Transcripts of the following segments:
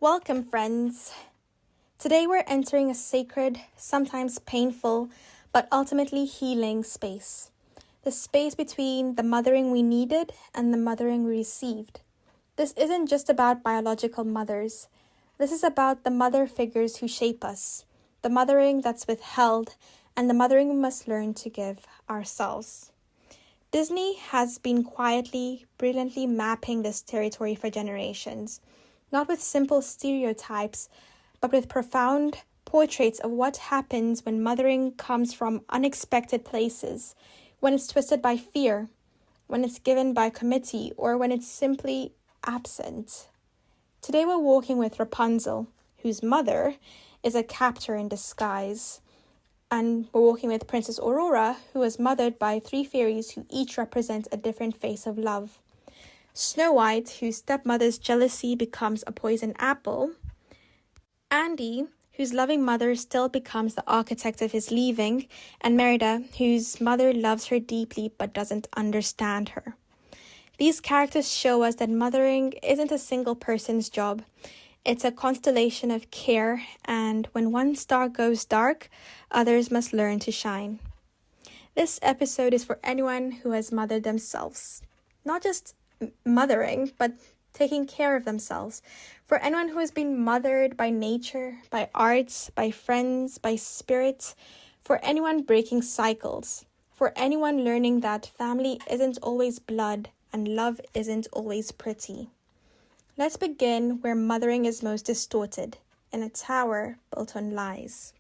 Welcome, friends. Today we're entering a sacred, sometimes painful, but ultimately healing space. The space between the mothering we needed and the mothering we received. This isn't just about biological mothers. This is about the mother figures who shape us, the mothering that's withheld, and the mothering we must learn to give ourselves. Disney has been quietly, brilliantly mapping this territory for generations. Not with simple stereotypes, but with profound portraits of what happens when mothering comes from unexpected places, when it's twisted by fear, when it's given by committee, or when it's simply absent. Today we're walking with Rapunzel, whose mother is a captor in disguise. And we're walking with Princess Aurora, who was mothered by three fairies who each represent a different face of love. Snow White, whose stepmother's jealousy becomes a poison apple. Andy, whose loving mother still becomes the architect of his leaving. And Merida, whose mother loves her deeply but doesn't understand her. These characters show us that mothering isn't a single person's job. It's a constellation of care, and when one star goes dark, others must learn to shine. This episode is for anyone who has mothered themselves. Not just mothering, but taking care of themselves. For anyone who has been mothered by nature, by arts, by friends, by spirit. For anyone breaking cycles. For anyone learning that family isn't always blood and love isn't always pretty. Let's begin where mothering is most distorted, in a tower built on lies.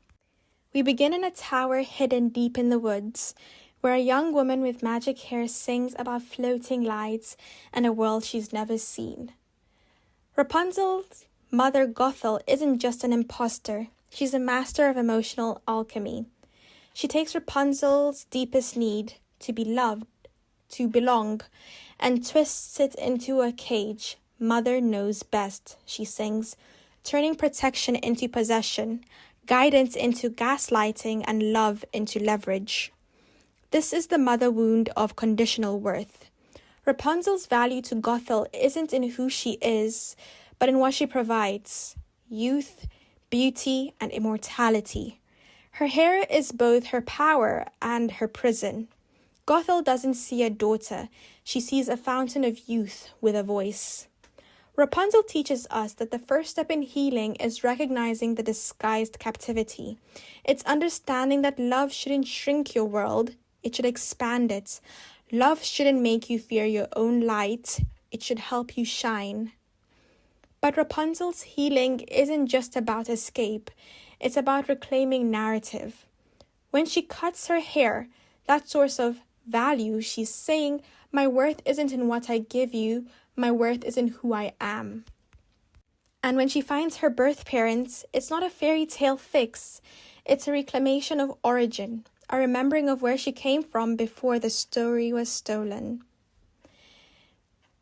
We begin in a tower hidden deep in the woods, where a young woman with magic hair sings about floating lights and a world she's never seen. Rapunzel Mother Gothel isn't just an imposter, she's a master of emotional alchemy. She takes Rapunzel's deepest need, to be loved, to belong, and twists it into a cage. Mother knows best, she sings, turning protection into possession, guidance into gaslighting, and love into leverage. This is the mother wound of conditional worth. Rapunzel's value to Gothel isn't in who she is, but in what she provides: youth, beauty, and immortality. Her hair is both her power and her prison. Gothel doesn't see a daughter, she sees a fountain of youth with a voice. Rapunzel teaches us that the first step in healing is recognizing the disguised captivity. It's understanding that love shouldn't shrink your world, it should expand it. Love shouldn't make you fear your own light, it should help you shine. But Rapunzel's healing isn't just about escape, it's about reclaiming narrative. When she cuts her hair, that source of value, she's saying, my worth isn't in what I give you, my worth is in who I am. And when she finds her birth parents, it's not a fairy tale fix, it's a reclamation of origin, a remembering of where she came from before the story was stolen.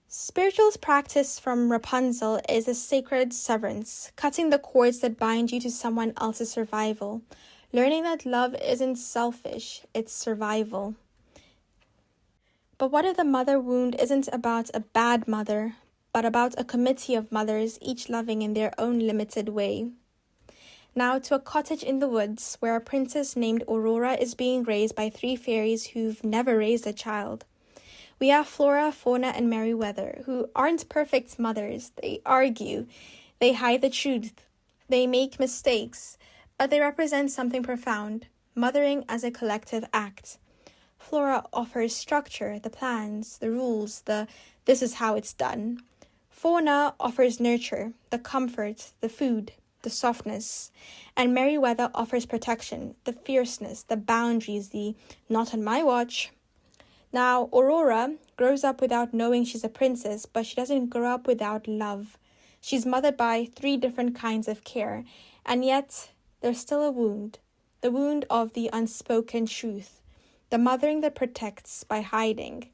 Spiritual practice from Rapunzel is a sacred severance, cutting the cords that bind you to someone else's survival, learning that love isn't selfish, it's survival. But what if the mother wound isn't about a bad mother, but about a committee of mothers, each loving in their own limited way? Now to a cottage in the woods, where a princess named Aurora is being raised by three fairies who've never raised a child. We have Flora, Fauna, and Merryweather, who aren't perfect mothers. They argue, they hide the truth, they make mistakes, but they represent something profound, mothering as a collective act. Flora offers structure, the plans, the rules, this is how it's done. Fauna offers nurture, the comfort, the food, the softness. And Merryweather offers protection, the fierceness, the boundaries, the not on my watch. Now, Aurora grows up without knowing she's a princess, but she doesn't grow up without love. She's mothered by three different kinds of care, and yet there's still a wound, the wound of the unspoken truth. The mothering that protects by hiding.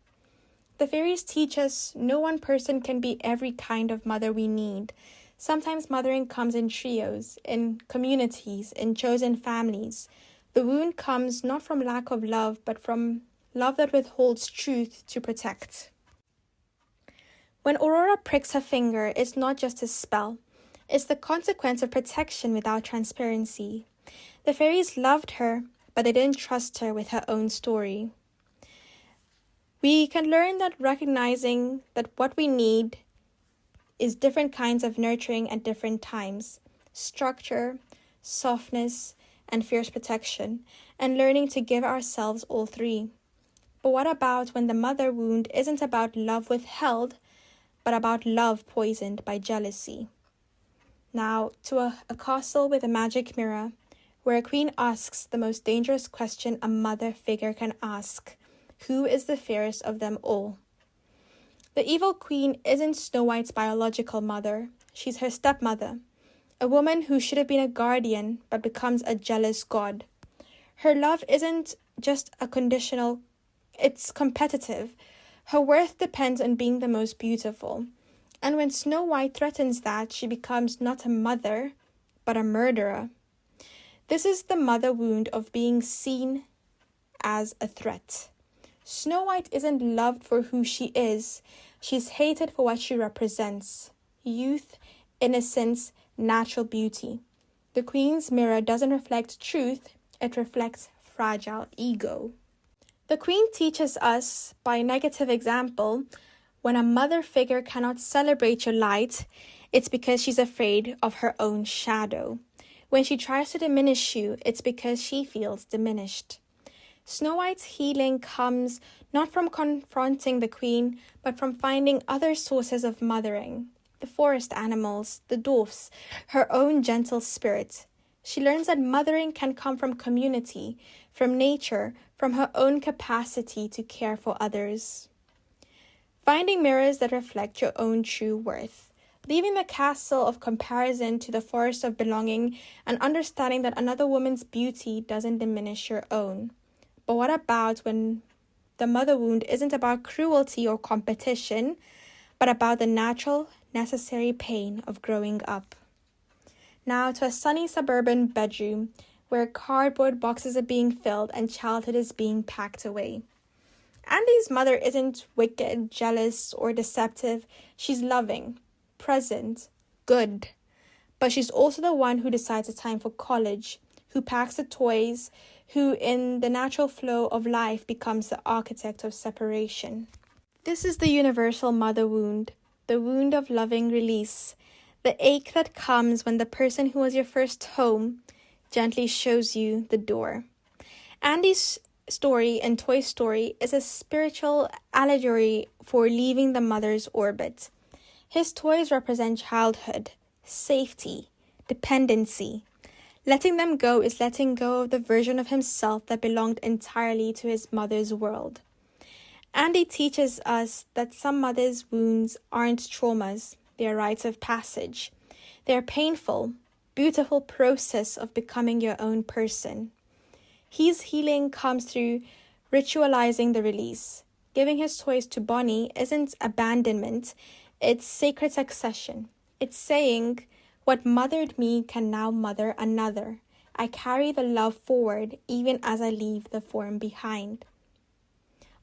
The fairies teach us no one person can be every kind of mother we need. Sometimes mothering comes in trios, in communities, in chosen families. The wound comes not from lack of love, but from love that withholds truth to protect. When Aurora pricks her finger, it's not just a spell. It's the consequence of protection without transparency. The fairies loved her, but they didn't trust her with her own story. We can learn that recognizing that what we need is different kinds of nurturing at different times, structure, softness, and fierce protection, and learning to give ourselves all three. But what about when the mother wound isn't about love withheld, but about love poisoned by jealousy? Now, to a castle with a magic mirror, where a queen asks the most dangerous question a mother figure can ask: who is the fairest of them all? The evil queen isn't Snow White's biological mother. She's her stepmother, a woman who should have been a guardian but becomes a jealous god. Her love isn't just a conditional, it's competitive. Her worth depends on being the most beautiful. And when Snow White threatens that, she becomes not a mother, but a murderer. This is the mother wound of being seen as a threat. Snow White isn't loved for who she is. She's hated for what she represents: youth, innocence, natural beauty. The queen's mirror doesn't reflect truth, it reflects fragile ego. The queen teaches us, by negative example, when a mother figure cannot celebrate your light, it's because she's afraid of her own shadow. When she tries to diminish you, it's because she feels diminished. Snow White's healing comes not from confronting the queen, but from finding other sources of mothering: the forest animals, the dwarfs, her own gentle spirit. She learns that mothering can come from community, from nature, from her own capacity to care for others. Finding mirrors that reflect your own true worth. Leaving the castle of comparison to the forest of belonging, and understanding that another woman's beauty doesn't diminish your own. But what about when the mother wound isn't about cruelty or competition, but about the natural, necessary pain of growing up? Now to a sunny suburban bedroom where cardboard boxes are being filled and childhood is being packed away. Andy's mother isn't wicked, jealous, or deceptive. She's loving, present, good. But she's also the one who decides it's time for college, who packs the toys, who in the natural flow of life becomes the architect of separation. This is the universal mother wound, the wound of loving release, the ache that comes when the person who was your first home gently shows you the door. Andy's story in Toy Story is a spiritual allegory for leaving the mother's orbit. His toys represent childhood, safety, dependency. Letting them go is letting go of the version of himself that belonged entirely to his mother's world. Andy teaches us that some mothers' wounds aren't traumas, they are rites of passage. They are painful, beautiful process of becoming your own person. His healing comes through ritualizing the release. Giving his toys to Bonnie isn't abandonment, it's sacred succession. It's saying, what mothered me can now mother another. I carry the love forward even as I leave the form behind.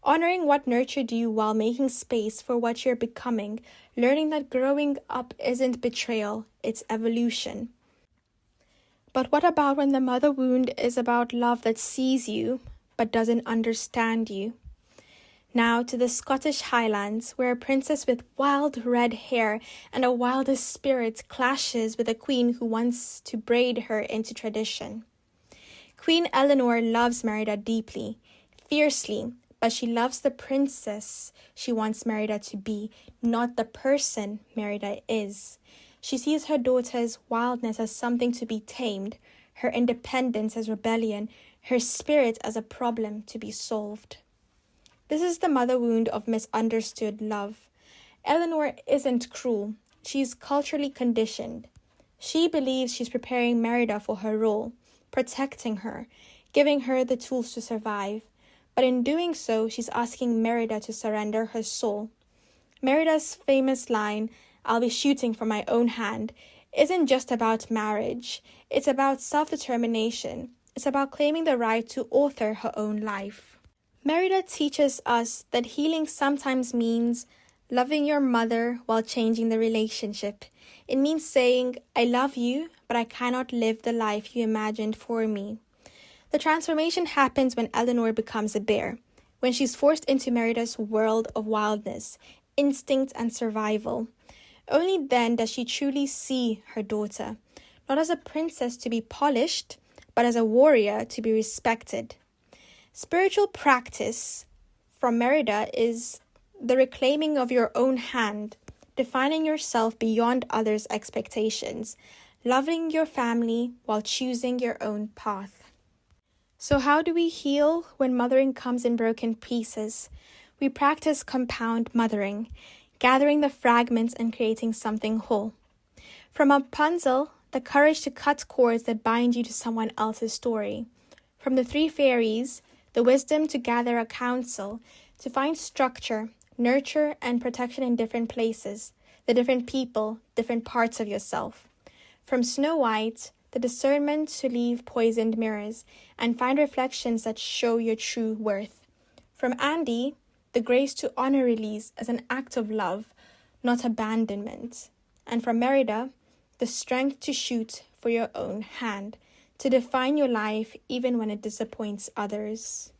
Honoring what nurtured you while making space for what you're becoming, learning that growing up isn't betrayal, it's evolution. But what about when the mother wound is about love that sees you but doesn't understand you? Now to the Scottish Highlands, where a princess with wild red hair and a wildest spirit clashes with a queen who wants to braid her into tradition. Queen Elinor loves Merida deeply, fiercely, but she loves the princess she wants Merida to be, not the person Merida is. She sees her daughter's wildness as something to be tamed, her independence as rebellion, her spirit as a problem to be solved. This is the mother wound of misunderstood love. Elinor isn't cruel. She's culturally conditioned. She believes she's preparing Merida for her role, protecting her, giving her the tools to survive. But in doing so, she's asking Merida to surrender her soul. Merida's famous line, "I'll be shooting from my own hand," isn't just about marriage. It's about self-determination. It's about claiming the right to author her own life. Merida teaches us that healing sometimes means Loving your mother while changing the relationship. It means saying, I love you, but I cannot live the life you imagined for me. The transformation happens when Elinor becomes a bear, when she's forced into Merida's world of wildness, instinct, and survival. Only then does she truly see her daughter, not as a princess to be polished, but as a warrior to be respected. Spiritual practice from Merida is the reclaiming of your own hand, defining yourself beyond others' expectations, loving your family while choosing your own path. So how do we heal when mothering comes in broken pieces? We practice compound mothering, gathering the fragments and creating something whole. From Rapunzel, the courage to cut cords that bind you to someone else's story. From the three fairies, the wisdom to gather a council, to find structure, nurture, and protection in different places, the different people, different parts of yourself. From Snow White, the discernment to leave poisoned mirrors and find reflections that show your true worth. From Andy, the grace to honor release as an act of love, not abandonment. And from Merida, the strength to shoot for your own hand, to define your life even when it disappoints others.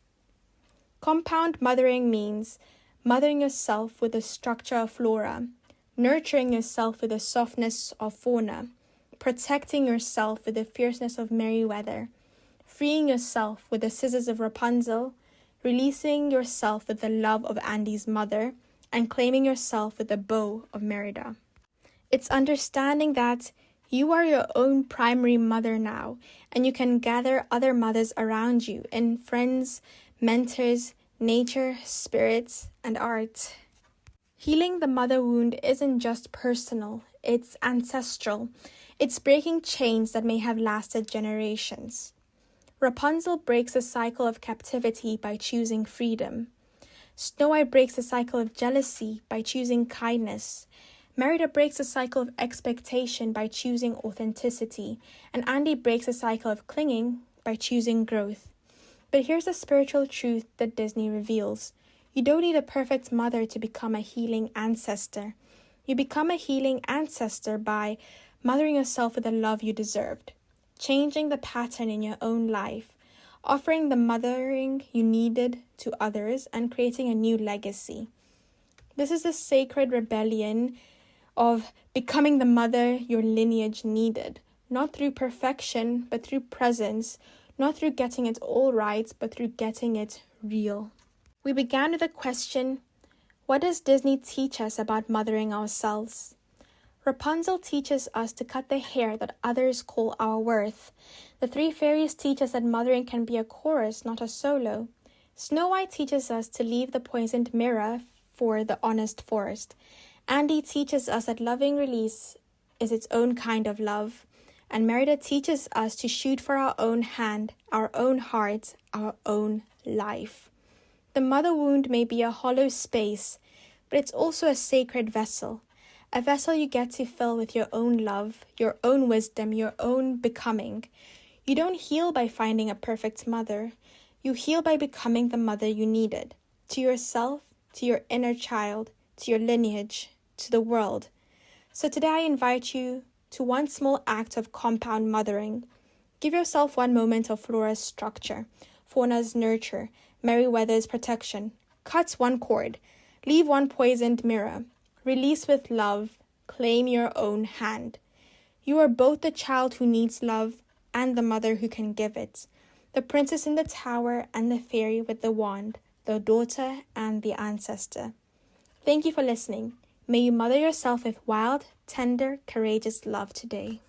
Compound mothering means mothering yourself with the structure of flora, nurturing yourself with the softness of fauna, protecting yourself with the fierceness of Merryweather, freeing yourself with the scissors of Rapunzel, releasing yourself with the love of Andy's mother, and claiming yourself with the bow of Merida. It's understanding that you are your own primary mother now, and you can gather other mothers around you in friends, mentors, nature, spirits, and art. Healing the mother wound isn't just personal, it's ancestral. It's breaking chains that may have lasted generations. Rapunzel breaks the cycle of captivity by choosing freedom. Snow White breaks the cycle of jealousy by choosing kindness. Merida breaks the cycle of expectation by choosing authenticity. And Andy breaks the cycle of clinging by choosing growth. But here's the spiritual truth that Disney reveals. You don't need a perfect mother to become a healing ancestor. You become a healing ancestor by mothering yourself with the love you deserved, changing the pattern in your own life, offering the mothering you needed to others, and creating a new legacy. This is the sacred rebellion of becoming the mother your lineage needed, not through perfection, but through presence, not through getting it all right, but through getting it real. We began with a question: what does Disney teach us about mothering ourselves? Rapunzel teaches us to cut the hair that others call our worth. The three fairies teach us that mothering can be a chorus, not a solo. Snow White teaches us to leave the poisoned mirror for the honest forest. Andy teaches us that loving release is its own kind of love. And Merida teaches us to shoot for our own hand, our own heart, our own life. The mother wound may be a hollow space, but it's also a sacred vessel. A vessel you get to fill with your own love, your own wisdom, your own becoming. You don't heal by finding a perfect mother. You heal by becoming the mother you needed. To yourself, to your inner child, to your lineage, to the world. So today I invite you to one small act of compound mothering. Give yourself one moment of Flora's structure, Fauna's nurture, Merryweather's protection. Cut one cord. Leave one poisoned mirror. Release with love. Claim your own hand. You are both the child who needs love and the mother who can give it. The princess in the tower and the fairy with the wand. The daughter and the ancestor. Thank you for listening. May you mother yourself with wild, tender, courageous love today.